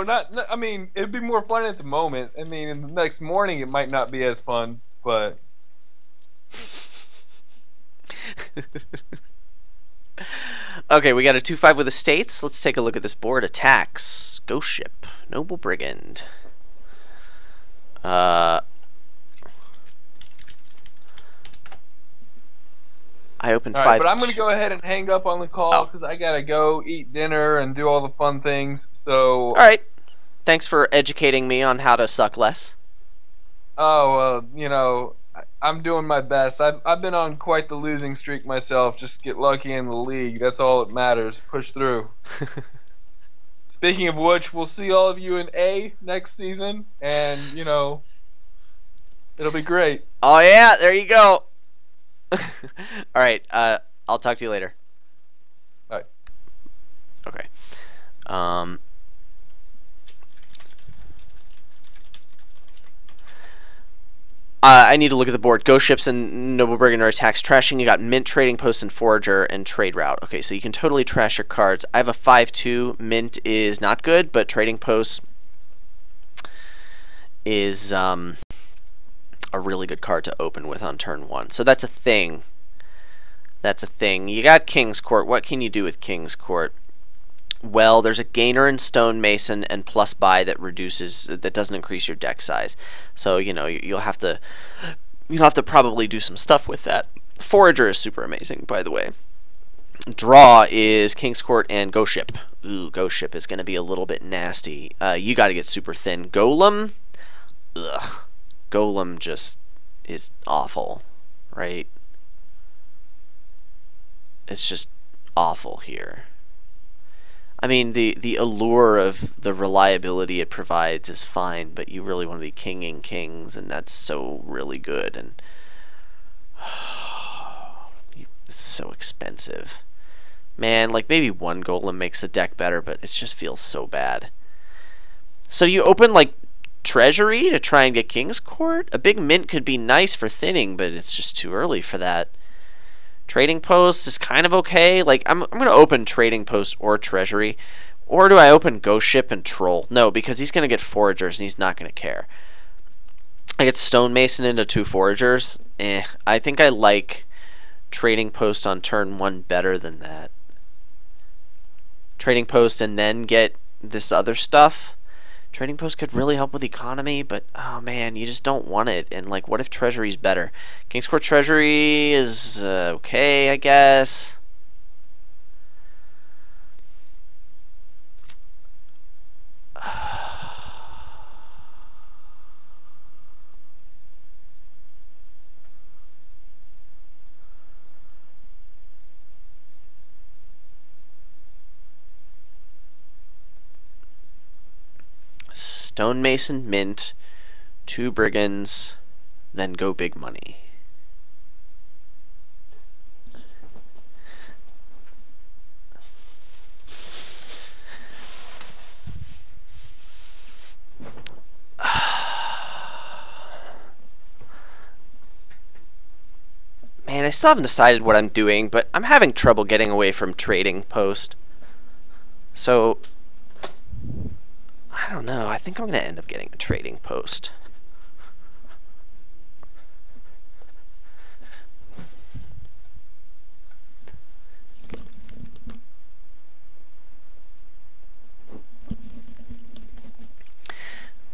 I mean, it'd be more fun at the moment. I mean, in the next morning it might not be as fun, but Okay, we got a 2-5 with estates. Let's take a look at this board. Attacks. Ghost Ship. Noble Brigand. I opened all right. 5. But I'm gonna go ahead and hang up on the call Oh. because I gotta go eat dinner and do all the fun things. So, Alright. Thanks for educating me on how to suck less. oh well, I'm doing my best. I've been on quite the losing streak myself. Just get lucky in the league. That's all that matters. Push through. Speaking of which, we'll see all of you in A next season, and it'll be great. Oh yeah, there you go. Alright, I'll talk to you later. All right. Okay. Um, I need to look at the board. Ghost Ships and Noble Brigand are attacks. Trashing, you got Mint, Trading Post, and Forager, and Trade Route. Okay, so you can totally trash your cards. I have a 5-2. Mint is not good, but Trading Post is a really good card to open with on turn 1. So that's a thing. That's a thing. You got King's Court. What can you do with King's Court? Well, there's a gainer in Stonemason and plus buy that doesn't increase your deck size. So you'll have to probably do some stuff with that. Forager is super amazing, by the way. Draw is King's Court and Ghost Ship. Ooh, Ghost Ship is going to be a little bit nasty. You got to get super thin. Golem, ugh, Golem just is awful, right? It's just awful here. I mean, the allure of the reliability it provides is fine, but you really want to be kinging kings, and that's so really good, and it's so expensive. Man, like maybe one golem makes the deck better, but it just feels so bad. So you open like Treasury to try and get King's Court? A big mint could be nice for thinning, but it's just too early for that. Trading Post is kind of okay. Like I'm going to open Trading Post or Treasury. Or do I open Ghost Ship and Troll? No, because he's going to get Foragers and he's not going to care. I get Stonemason into 2 Foragers. I think I like Trading Post on turn 1 better than that. Trading Post and then get this other stuff. Trading Post could really help with economy, but oh man, you just don't want it. And like, what if Treasury's better? King's Court Treasury is okay, I guess. Stonemason, Mint, 2 Brigands, then go big money. Man, I still haven't decided what I'm doing, but I'm having trouble getting away from Trading Post. So I don't know. I think I'm going to end up getting a Trading Post.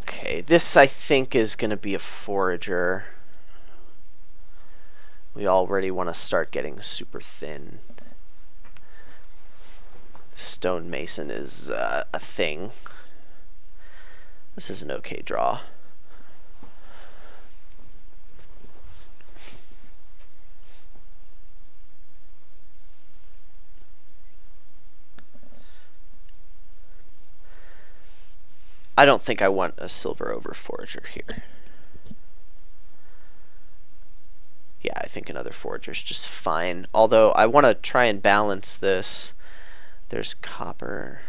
Okay, this I think is going to be a Forager. We already want to start getting super thin. Stonemason is a thing. This is an okay draw. I don't think I want a silver over Forager here. Yeah, I think another Forager is just fine. Although I want to try and balance this. There's copper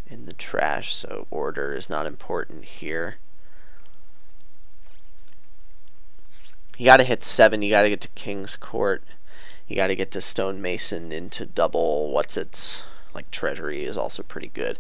in the trash, so order is not important here. You got to hit 7. You got to get to King's Court. You got to get to Stonemason into double. Like Treasury is also pretty good.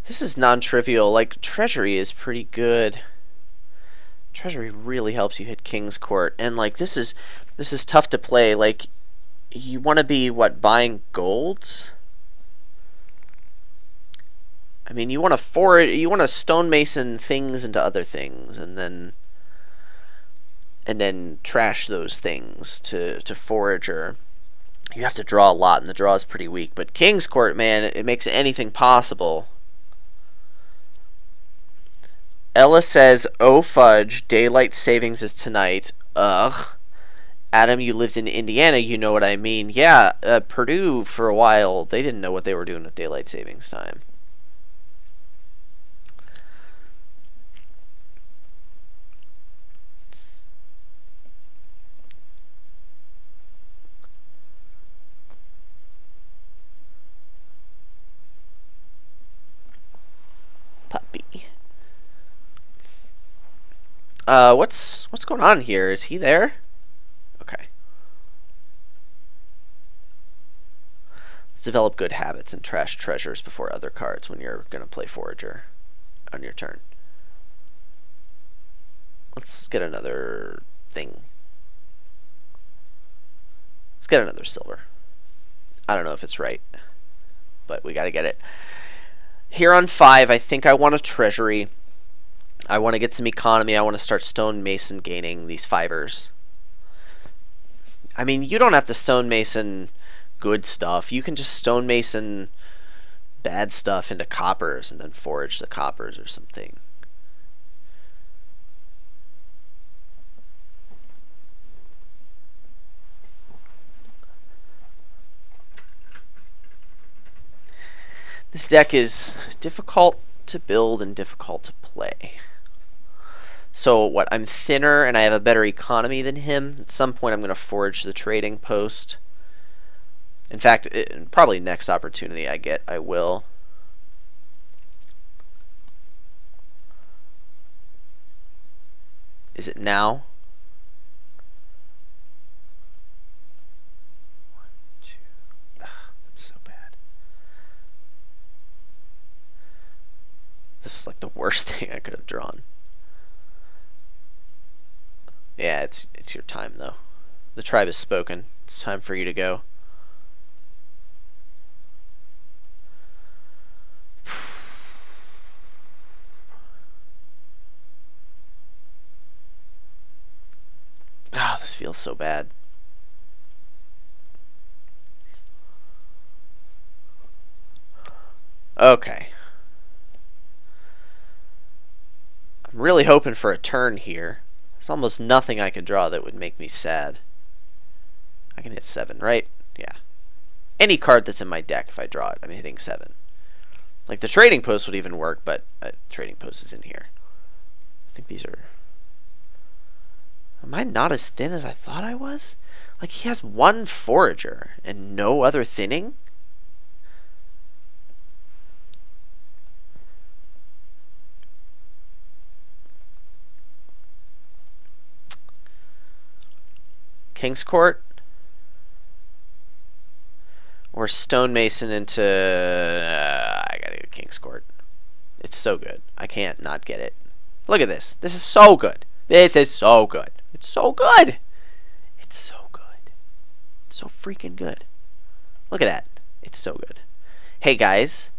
This is non-trivial. Like, Treasury is pretty good. Treasury really helps you hit King's Court, and like this is tough to play. Like, you want to be what, buying golds? I mean, you want to stonemason things into other things, and then trash those things to forager. You have to draw a lot, and the draw is pretty weak. But King's Court, man, it makes anything possible. Ella says, "Oh fudge, daylight savings is tonight." Ugh. Adam, you lived in Indiana, you know what I mean. Yeah, Purdue for a while, they didn't know what they were doing with daylight savings time. Puppy. What's going on here? Is he there? Okay. Let's develop good habits and trash treasures before other cards when you're going to play Forager on your turn. Let's get another thing. Let's get another silver. I don't know if it's right, but we got to get it. Here on 5, I think I want a treasury. I want to get some economy. I want to start stonemason gaining these fivers. I mean, you don't have to stonemason good stuff. You can just stonemason bad stuff into coppers and then forage the coppers or something. This deck is difficult to build and difficult to play. So what, I'm thinner and I have a better economy than him. At some point I'm going to forage the trading post. In fact, probably next opportunity I get, I will. Is it now? 1, 2. Ugh, that's so bad. This is like the worst thing I could have drawn. Yeah, it's your time though. The tribe has spoken. It's time for you to go. Ah, this feels so bad. Okay. I'm really hoping for a turn here. There's almost nothing I could draw that would make me sad. I can hit 7, right? Yeah. Any card that's in my deck, if I draw it, I'm hitting 7. Like, the trading post would even work, but trading post is in here. I think these are... Am I not as thin as I thought I was? Like, he has 1 forager and no other thinning? King's Court? Or stonemason into... I gotta go King's Court. It's so good. I can't not get it. Look at this. This is so good. This is so good. It's so good. It's so good. It's so freaking good. Look at that. It's so good. Hey guys,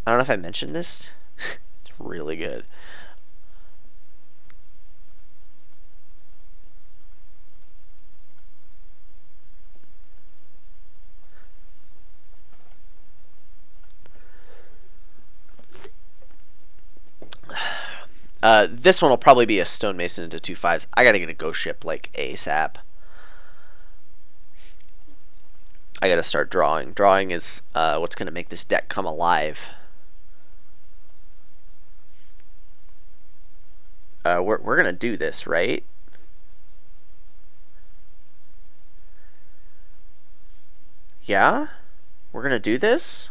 I don't know if I mentioned this. It's really good. This one will probably be a stonemason into 2 5s. I gotta get a ghost ship like ASAP. I gotta start drawing. Drawing is what's gonna make this deck come alive. We're gonna do this, right? Yeah? We're gonna do this?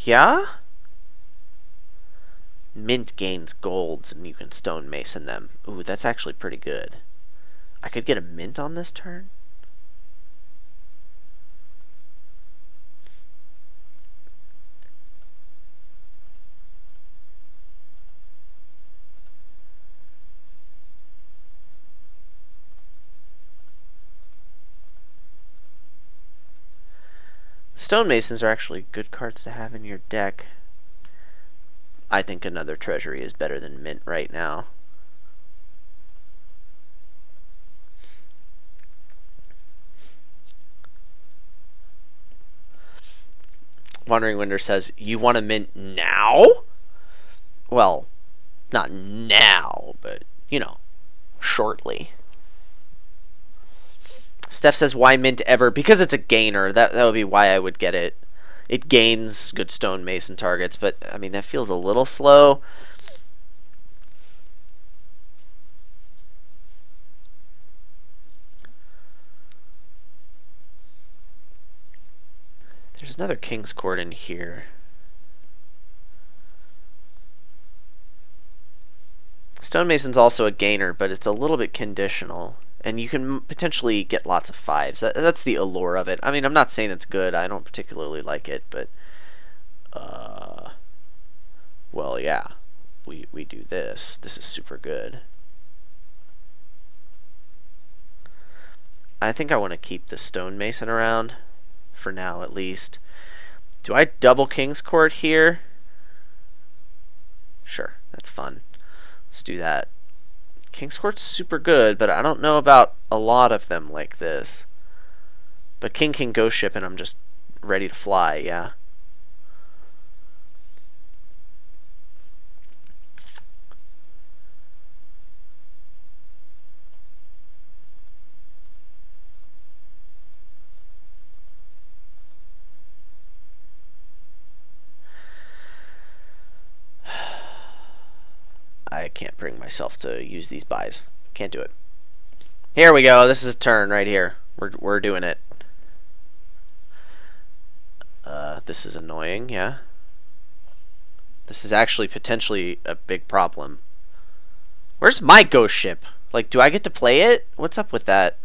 Yeah? Mint gains golds and you can stonemason them. Ooh, that's actually pretty good. I could get a mint on this turn? Stonemasons are actually good cards to have in your deck. I think another treasury is better than mint right now. Wandering Winder says, you want to mint now? Well, not now, but, you know, shortly. Steph says, why mint ever? Because it's a gainer. That would be why I would get it. It gains good stonemason targets, but, I mean, that feels a little slow. There's another King's Court in here. Stonemason's also a gainer, but it's a little bit conditional. And you can potentially get lots of 5s. That's the allure of it. I mean, I'm not saying it's good. I don't particularly like it, but... well, yeah. We do this. This is super good. I think I want to keep the stonemason around. For now, at least. Do I double King's Court here? Sure, that's fun. Let's do that. King's Court's super good, but I don't know about a lot of them like this. But King can ghost ship and I'm just ready to fly, yeah. I can't bring myself to use these buys. Can't do it. Here we go. This is a turn right here. We're doing it. This is annoying, yeah. This is actually potentially a big problem. Where's my ghost ship? Like, do I get to play it? What's up with that?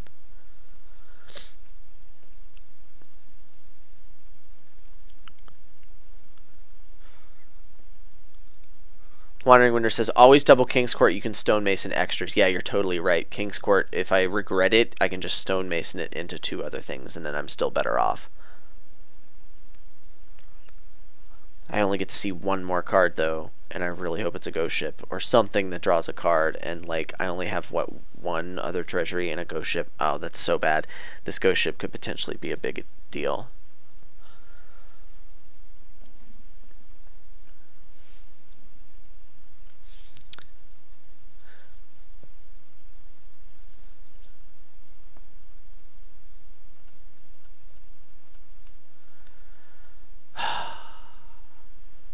Wandering Winder says, always double King's Court, you can stonemason extras. Yeah, you're totally right. King's Court, if I regret it, I can just stonemason it into 2 other things, and then I'm still better off. I only get to see 1 more card, though, and I really hope it's a ghost ship, or something that draws a card, and, like, I only have, what, 1 other treasury and a ghost ship. Oh, that's so bad. This ghost ship could potentially be a big deal.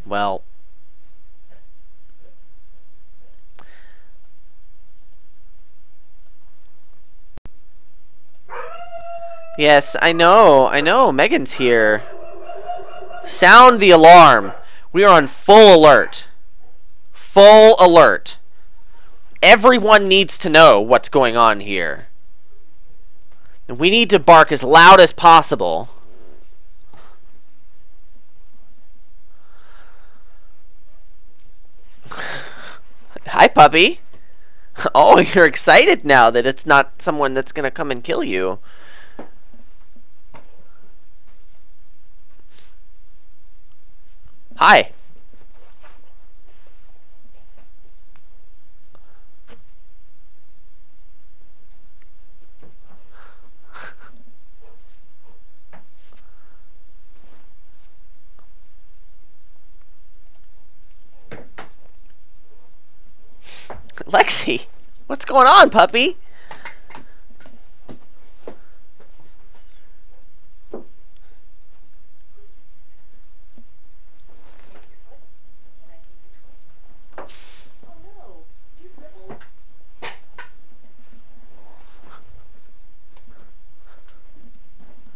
Well, yes, I know, Megan's here. Sound the alarm. We are on full alert. Full alert. Everyone needs to know what's going on here. And we need to bark as loud as possible. Hi, puppy. Oh, you're excited now that it's not someone that's going to come and kill you. Hi. Lexi, what's going on, puppy?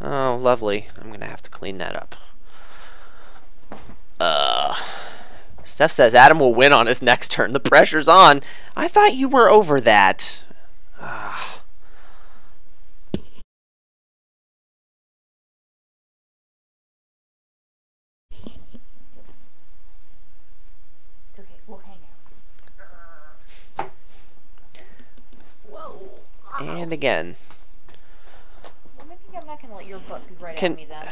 Oh, lovely. I'm gonna have to clean that up. Steph says Adam will win on his next turn. The pressure's on. I thought you were over that. It's okay. We'll hang out. Whoa. And again. Well, maybe I'm not gonna let your butt be right Can- at me then.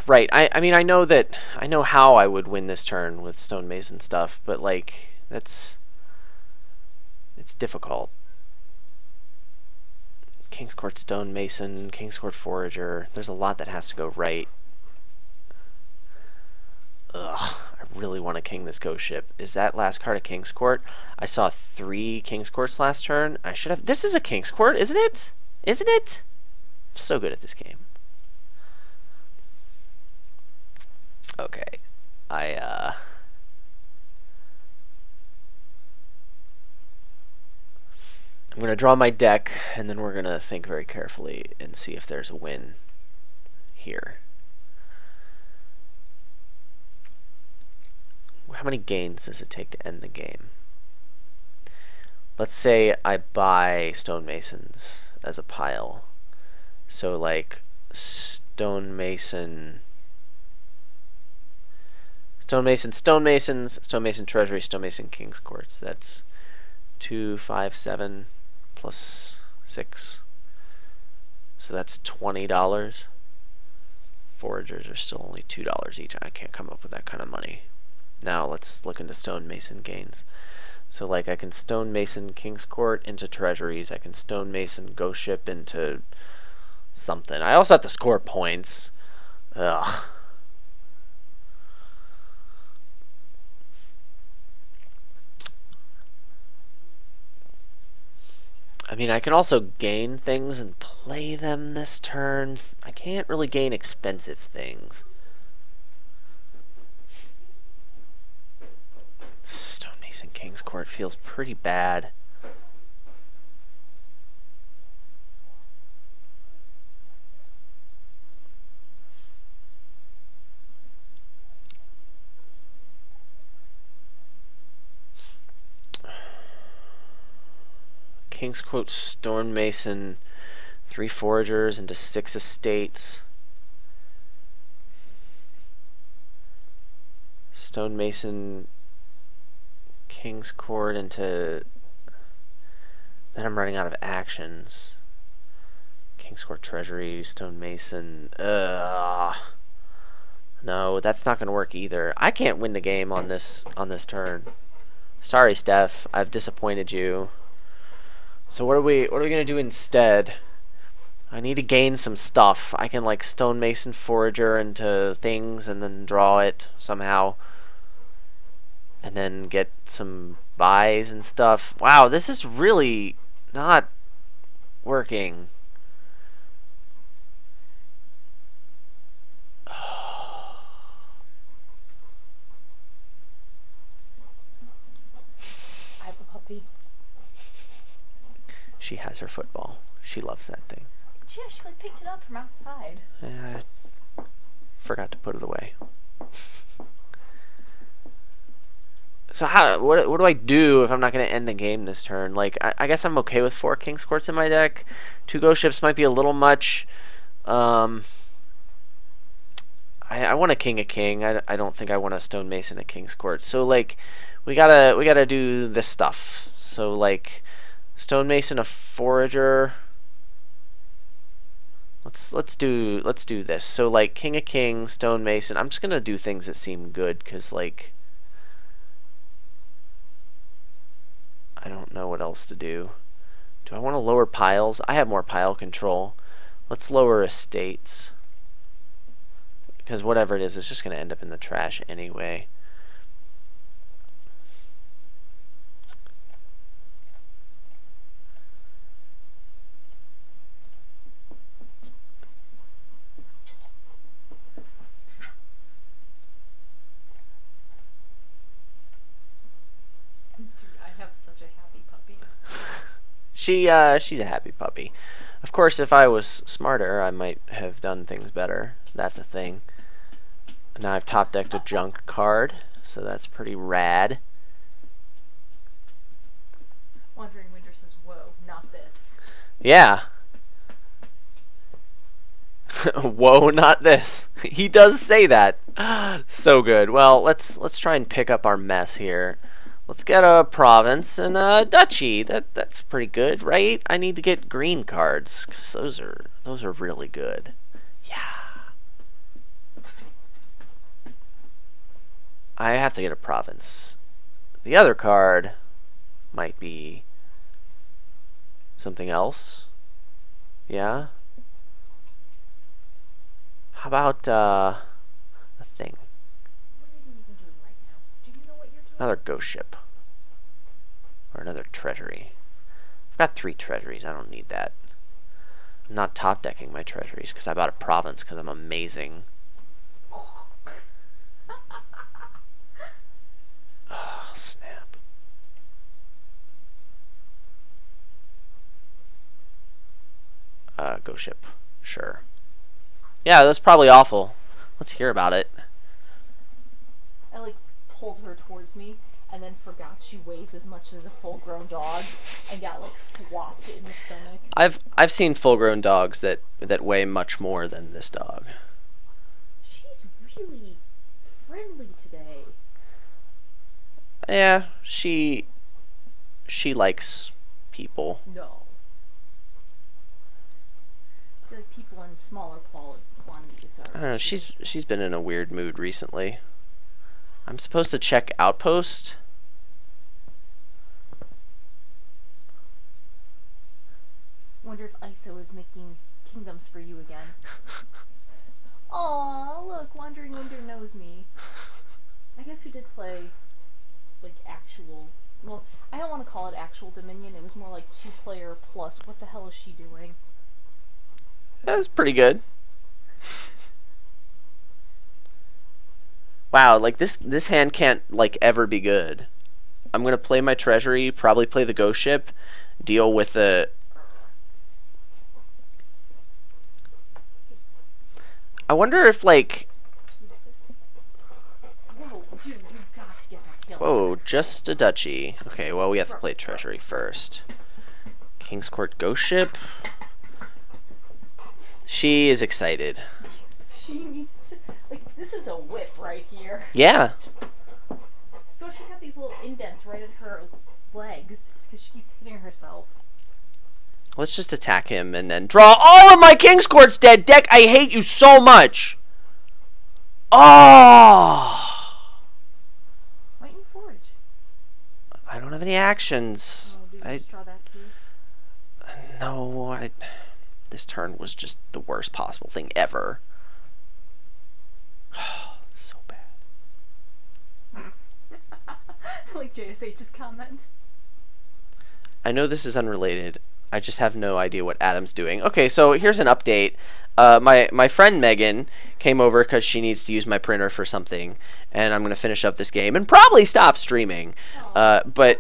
Right. I mean, I know how I would win this turn with stonemason stuff, but like it's difficult. King's Court stonemason, King's Court forager. There's a lot that has to go right. Ugh, I really want to king this ghost ship. Is that last card a King's Court? I saw 3 King's Courts last turn. I should have. This is a King's Court, isn't it? Isn't it? I'm so good at this game. Okay. I'm going to draw my deck, and then we're going to think very carefully and see if there's a win here. How many gains does it take to end the game? Let's say I buy stonemasons as a pile. So like stonemason, stonemason treasury, stonemason King's Courts. That's 2, 5, 7 plus 6. So that's $20. Foragers are still only $2 each. I can't come up with that kind of money. Now let's look into stonemason gains. So like I can stonemason King's Court into treasuries. I can stonemason ghost ship into something. I also have to score points. Ugh. I mean, I can also gain things and play them this turn. I can't really gain expensive things. Stonemason King's Court feels pretty bad. King's Court stonemason 3 foragers into 6 estates. Stonemason King's Court into... Then I'm running out of actions. King's Court treasury, stonemason. No, that's not going to work either. I can't win the game on this turn. Sorry, Steph. I've disappointed you. So what are we gonna do instead? I need to gain some stuff. I can like stonemason forager into things and then draw it somehow. And then get some buys and stuff. Wow, this is really not working. I have a puppy. She has her football. She loves that thing. Yeah, she like picked it up from outside. I forgot to put it away. So what do I do if I'm not going to end the game this turn? Like I guess I'm okay with 4 King's Courts in my deck. 2 ghost ships might be a little much. I want a king. I don't think I want a stonemason at King's Court. So like we gotta do this stuff. So like stonemason a forager. Let's do this. So like king of kings, stonemason. I'm just gonna do things that seem good because like I don't know what else to do. Do I want to lower piles? I have more pile control. Let's lower estates. Because whatever it is, it's just going to end up in the trash anyway. She's a happy puppy. Of course, if I was smarter, I might have done things better. That's a thing. Now I've top decked a junk card, so that's pretty rad. Wandering Winder says, "Whoa, not this." Yeah. Whoa, not this. He does say that. So good. Well, let's try and pick up our mess here. Let's get a province and a duchy. That's pretty good, right? I need to get green cards because those are really good. Yeah. I have to get a province. The other card might be something else. Yeah? How about a thing? What are you even doing right now? Do you know what you're doing? Another ghost ship. Or another treasury. I've got 3 treasuries. I don't need that. I'm not top decking my treasuries because I bought a province because I'm amazing. Oh, snap. Ghost ship. Sure. Yeah, that's probably awful. Let's hear about it. I like pulled her towards me and then forgot she weighs as much as a full-grown dog and got like flopped in the stomach. I've seen full-grown dogs that weigh much more than this dog. She's really friendly today. Yeah, she likes people. No. I feel like people in smaller quantities are. I don't know. She's been in a weird mood recently. I'm supposed to check Outpost. Wonder if ISO is making kingdoms for you again. Aw, look, Wandering Winder knows me. I guess we did play, like, actual... Well, I don't want to call it actual Dominion. It was more like 2-player plus. What the hell is she doing? That's pretty good. Wow, like this hand can't like ever be good. I'm gonna play my treasury, probably play the ghost ship, deal with the. I wonder if like. Whoa, dude, you've got to get that together. Whoa, just a duchy. Okay, well we have to play treasury first. King's Court ghost ship. She is excited. She needs to... Like, this is a whip right here. Yeah. So she's got these little indents right in her legs because she keeps hitting herself. Let's just attack him and then draw all of my King's Court's dead deck. I hate you so much. Oh. Why don't you forage? I don't have any actions. Oh, did you just draw that too? No, this turn was just the worst possible thing ever. So bad. Like JSH's comment. I know this is unrelated. I just have no idea what Adam's doing. Okay, so here's an update. My friend Megan came over because she needs to use my printer for something, and I'm going to finish up this game and probably stop streaming. But,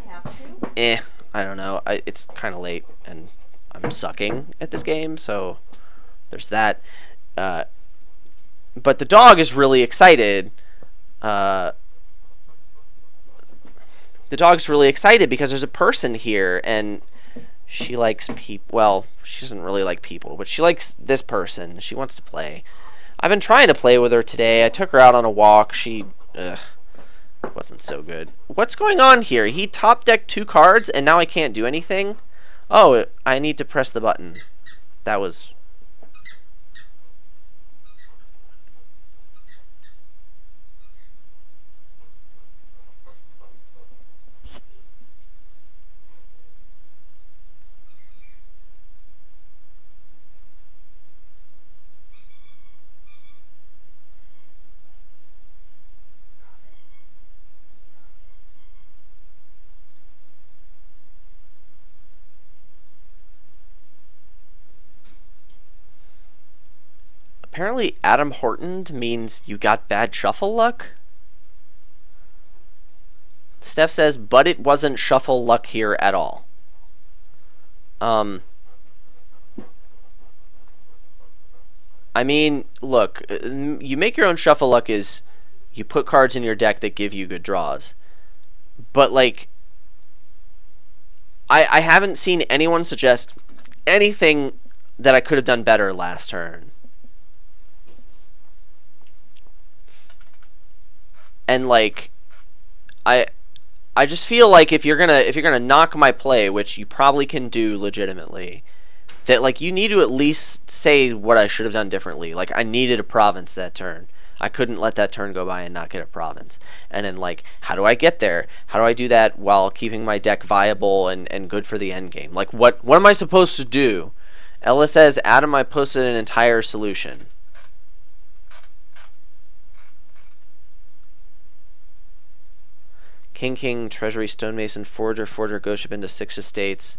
I don't know. It's kind of late, and I'm sucking at this game, so there's that. But the dog is really excited. The dog's really excited because there's a person here, and she likes people. Well, she doesn't really like people, but she likes this person. She wants to play. I've been trying to play with her today. I took her out on a walk. She wasn't so good. What's going on here? He top decked 2 cards, and now I can't do anything? Oh, I need to press the button. That was... Apparently Adam Horton means you got bad shuffle luck. Steph says, but it wasn't shuffle luck here at all. I mean, look, you make your own shuffle luck is you put cards in your deck that give you good draws. But, like, I haven't seen anyone suggest anything that I could have done better last turn. And like, I just feel like if you're gonna knock my play, which you probably can do legitimately, that like you need to at least say what I should have done differently. Like I needed a province that turn. I couldn't let that turn go by and not get a province. And then, like, how do I get there? How do I do that while keeping my deck viable and good for the end game? Like, what am I supposed to do? Ella says, Adam, I posted an entire solution. King, Treasury, Stonemason, Forager, Ghost Ship into 6 estates.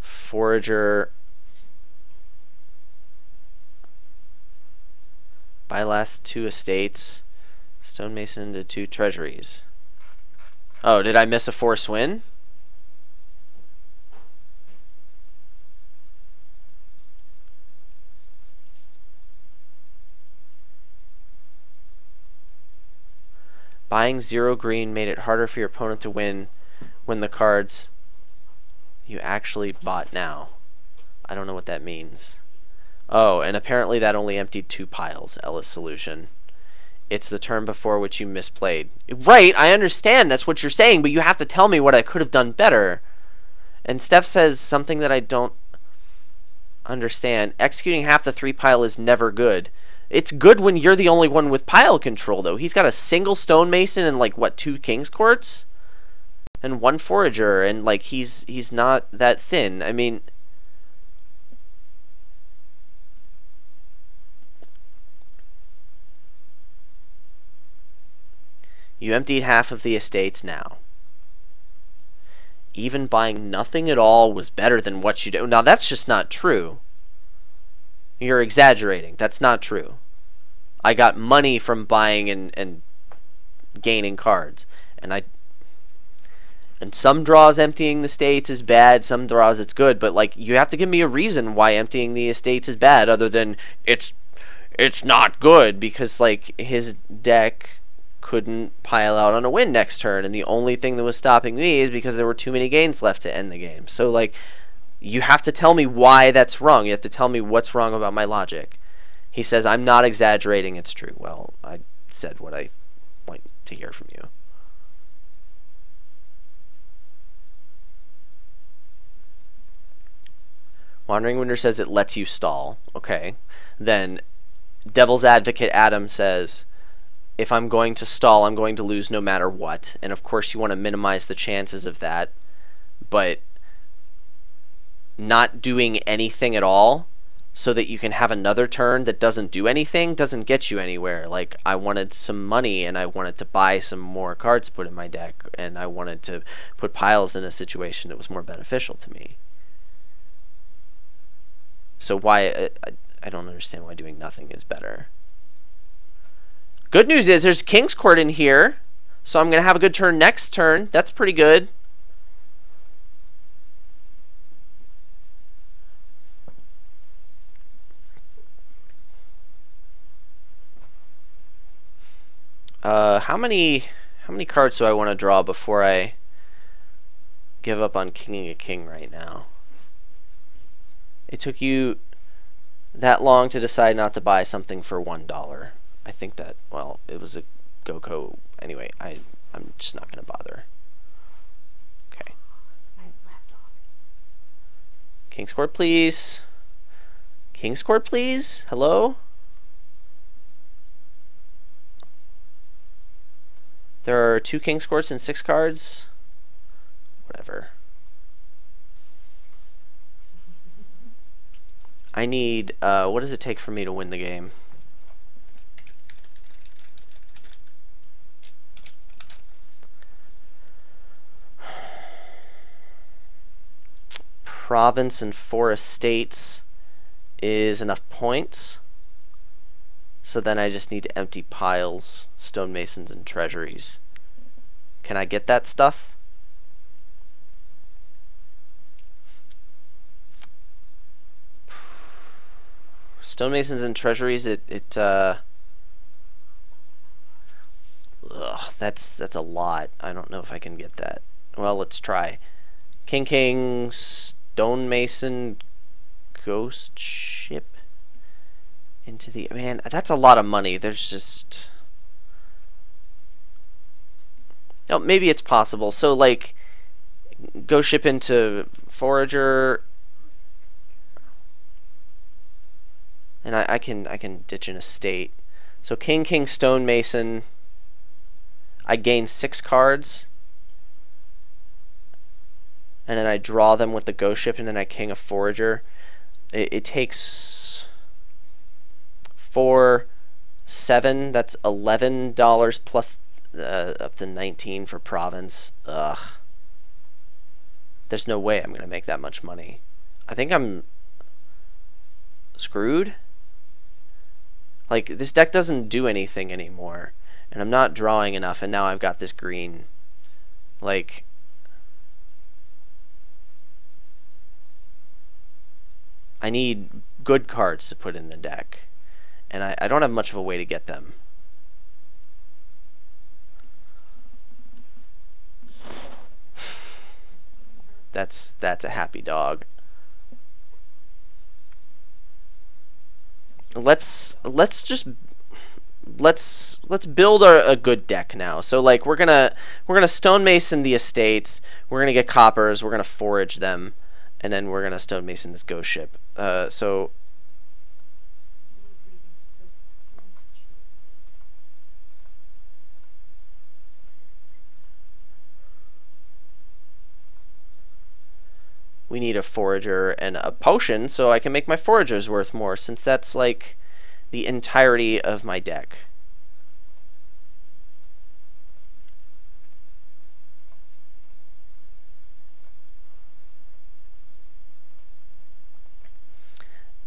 Forager. Buy last 2 estates. Stonemason into 2 treasuries. Oh, did I miss a force win? Buying 0 green made it harder for your opponent to win when the cards you actually bought now. I don't know what that means. Oh, and apparently that only emptied 2 piles, Ella's solution. It's the turn before which you misplayed. Right, I understand that's what you're saying, but you have to tell me what I could have done better. And Steph says something that I don't understand. Executing half the 3 pile is never good. It's good when you're the only one with pile control, though. He's got a single stonemason and, like, what, 2 king's courts? And 1 forager, and, like, he's not that thin. I mean, you emptied half of the estates now. Even buying nothing at all was better than what you do. Now, that's just not true. You're exaggerating. That's not true. I got money from buying and gaining cards. And some draws emptying the estates is bad, some draws it's good, but like you have to give me a reason why emptying the estates is bad other than it's not good because like his deck couldn't pile out on a win next turn, and the only thing that was stopping me is because there were too many gains left to end the game. So like you have to tell me why that's wrong. You have to tell me what's wrong about my logic. He says, I'm not exaggerating, it's true. Well, I said what I want to hear from you. Wandering Winder says it lets you stall. Okay. Then Devil's Advocate Adam says, if I'm going to stall, I'm going to lose no matter what. And of course you want to minimize the chances of that. But not doing anything at all so that you can have another turn that doesn't do anything doesn't get you anywhere. Like, I wanted some money and I wanted to buy some more cards to put in my deck, and I wanted to put piles in a situation that was more beneficial to me. So why I don't understand why doing nothing is better. Good news is there's King's Court in here, so I'm going to have a good turn next turn. That's pretty good. How many cards do I want to draw before I give up on kinging a king right now? It took you that long to decide not to buy something for $1. I think that, well, it was a GoCo. Anyway, I'm just not going to bother. Okay. King's Court, please. King's Court, please. Hello? There are 2 King's Courts and 6 cards. Whatever. I need, what does it take for me to win the game? Province and 4 estates is enough points. So then I just need to empty piles, stonemasons, and treasuries. Can I get that stuff? Stonemasons and treasuries, that's a lot. I don't know if I can get that. Well, let's try. King, stonemason, ghost ship into the... Man, that's a lot of money. There's just... No, maybe it's possible. So, like, ghost ship into forager... And I can ditch an estate. So king, stonemason. I gain 6 cards. And then I draw them with the ghost ship, and then I king a forager. It takes 4, 7. That's $11 plus up to 19 for province. Ugh. There's no way I'm gonna make that much money. I think I'm screwed. Like, this deck doesn't do anything anymore, and I'm not drawing enough, and now I've got this green. Like, I need good cards to put in the deck, and I don't have much of a way to get them. That's a happy dog. Let's build a good deck now. So like we're gonna stonemason the estates. We're gonna get coppers. We're gonna forage them, and then we're gonna stonemason this ghost ship. So we need a forager and a potion so I can make my foragers worth more, since that's like the entirety of my deck.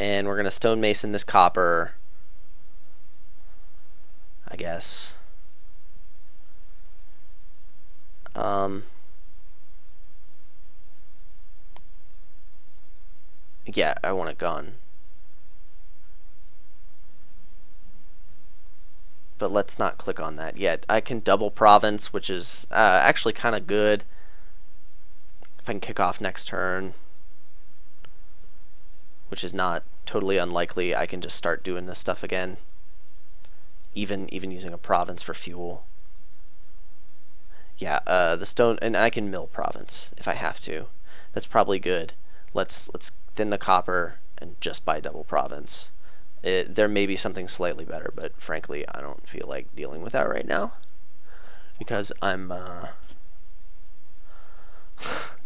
And we're going to stonemason this copper, I guess. Yeah, I want a gun. But let's not click on that yet. I can double province, which is actually kind of good. If I can kick off next turn, which is not totally unlikely, I can just start doing this stuff again. Even using a province for fuel. Yeah, the stone, and I can mill province if I have to. That's probably good. Let's thin the copper and just buy double province. There may be something slightly better, but frankly, I don't feel like dealing with that right now because I'm.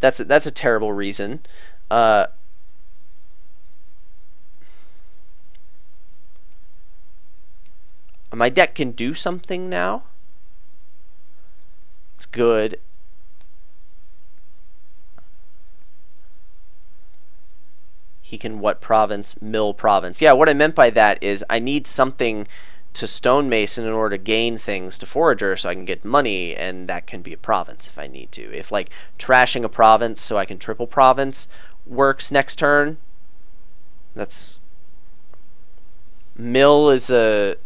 That's a terrible reason. My deck can do something now. It's good. He can what province? Mill province. Yeah, what I meant by that is I need something to stonemason in order to gain things to forager so I can get money, and that can be a province if I need to. If like trashing a province so I can triple province works next turn, that's mill is a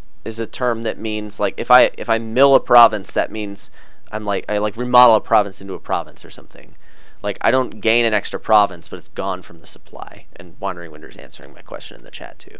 term that means like if I mill a province, that means I remodel a province into a province or something. Like, I don't gain an extra province, but it's gone from the supply. And Wandering Winter's answering my question in the chat, too.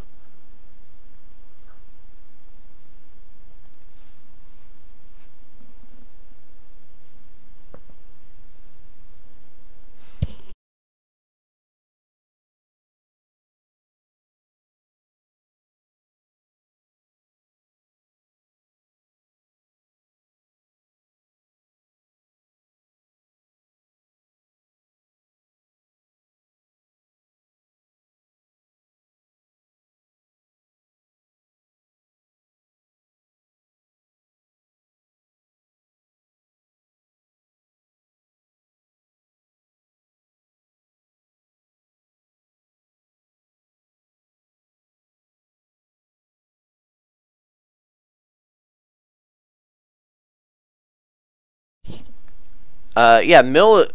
Yeah, mill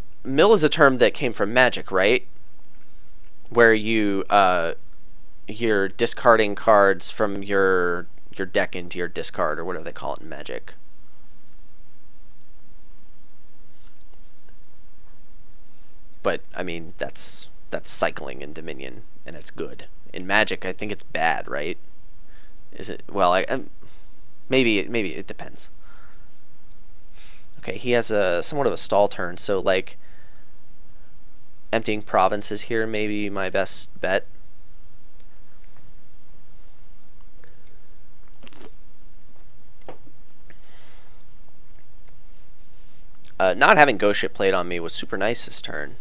is a term that came from Magic, right? Where you're discarding cards from your deck into your discard, or whatever they call it in Magic. But I mean, that's cycling in Dominion, and it's good. In Magic, I think it's bad, right? Is it? Well, maybe it depends. Okay, he has a somewhat of a stall turn, so like emptying provinces here may be my best bet. Not having Ghost Ship played on me was super nice this turn.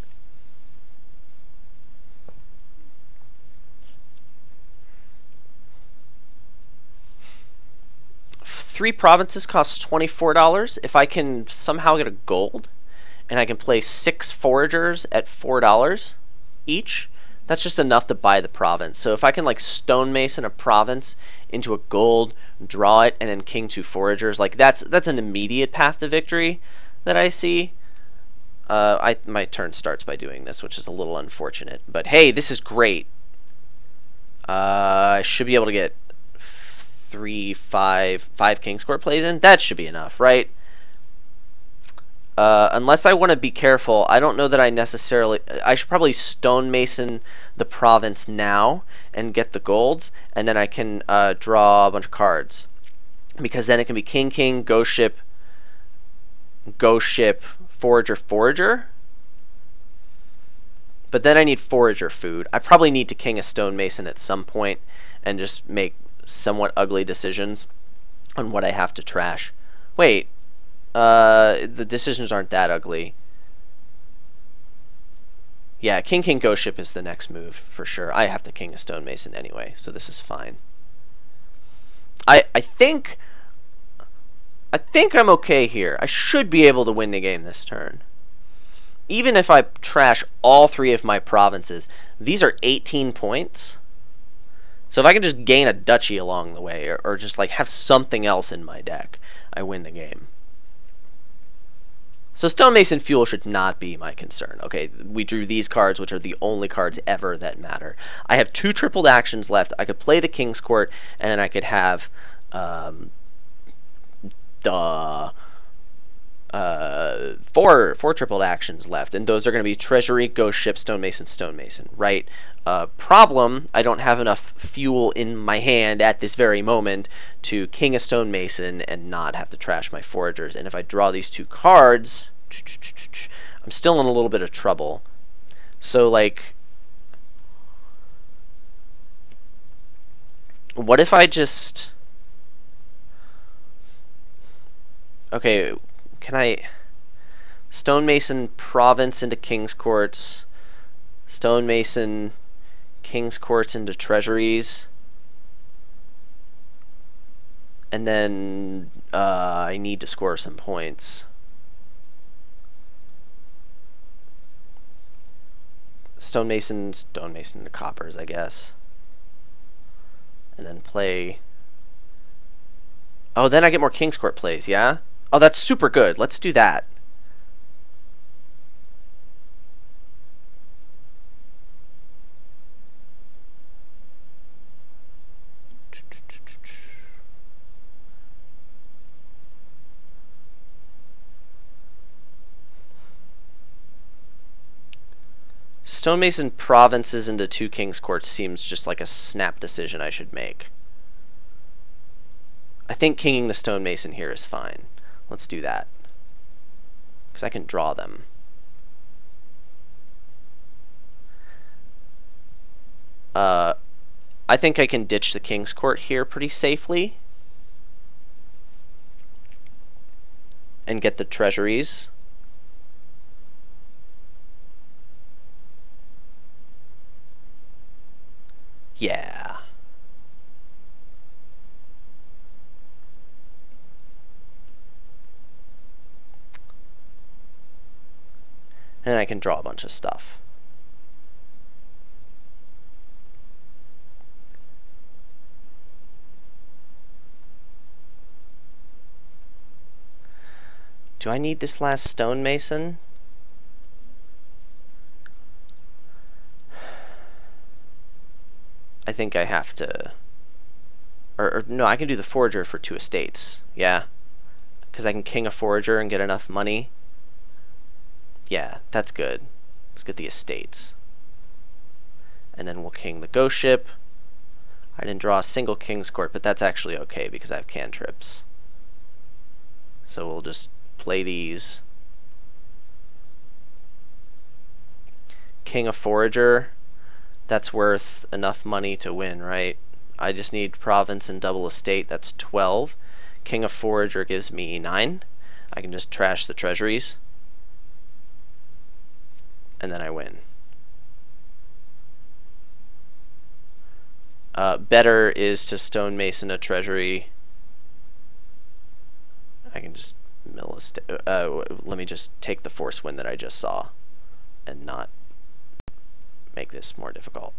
Three provinces costs $24. If I can somehow get a gold, and I can play 6 foragers at $4 each, that's just enough to buy the province. So if I can like stonemason a province into a gold, draw it, and then king 2 foragers, like that's an immediate path to victory that I see. My turn starts by doing this, which is a little unfortunate. But hey, this is great. I should be able to get 5 King's Court plays in. That should be enough, right? Unless I want to be careful, I don't know that I necessarily... I should probably stonemason the province now and get the golds, and then I can draw a bunch of cards. Because then it can be King, King, Ghost Ship, Forager, Forager. But then I need Forager food. I probably need to king a stonemason at some point and just make somewhat ugly decisions on what I have to trash. Wait. The decisions aren't that ugly. Yeah, King King Ghost Ship is the next move for sure. I have to king a stonemason anyway, so this is fine. I think I'm okay here. I should be able to win the game this turn. Even if I trash all 3 of my provinces, these are 18 points. So if I can just gain a duchy along the way, or just like have something else in my deck, I win the game. So Stonemason Fuel should not be my concern. Okay, we drew these cards, which are the only cards ever that matter. I have 2 tripled actions left. I could play the King's Court, and then I could have four tripled actions left, and those are going to be Treasury, Ghost Ship, Stonemason, Stonemason, right? Problem, I don't have enough fuel in my hand at this very moment to king a stonemason and not have to trash my foragers. And if I draw these 2 cards, I'm still in a little bit of trouble. So, like, what if I just... Okay, can I... Stonemason Province into King's Courts, Stonemason King's Courts into Treasuries, and then I need to score some points. Stonemason to Coppers, I guess. And then play... Oh, then I get more King's Court plays, yeah? Oh, that's super good. Let's do that. Stonemason Provinces into 2 King's Courts seems just like a snap decision I should make. I think kinging the Stonemason here is fine. Let's do that. Because I can draw them. I think I can ditch the King's Court here pretty safely. And get the Treasuries. Yeah. And I can draw a bunch of stuff. Do I need this last stonemason? I think I have to... Or no, I can do the forager for 2 estates. Yeah. Because I can king a forager and get enough money. Yeah, that's good. Let's get the estates. And then we'll king the Ghost Ship. I didn't draw a single King's Court, but that's actually okay because I have cantrips. So we'll just play these. King a forager. That's worth enough money to win, right? I just need province and double estate. That's 12. King of Forager gives me 9. I can just trash the treasuries. and then I win. Better is to stonemason a treasury. I can just mill a let me just take the force wind that I just saw and not make this more difficult.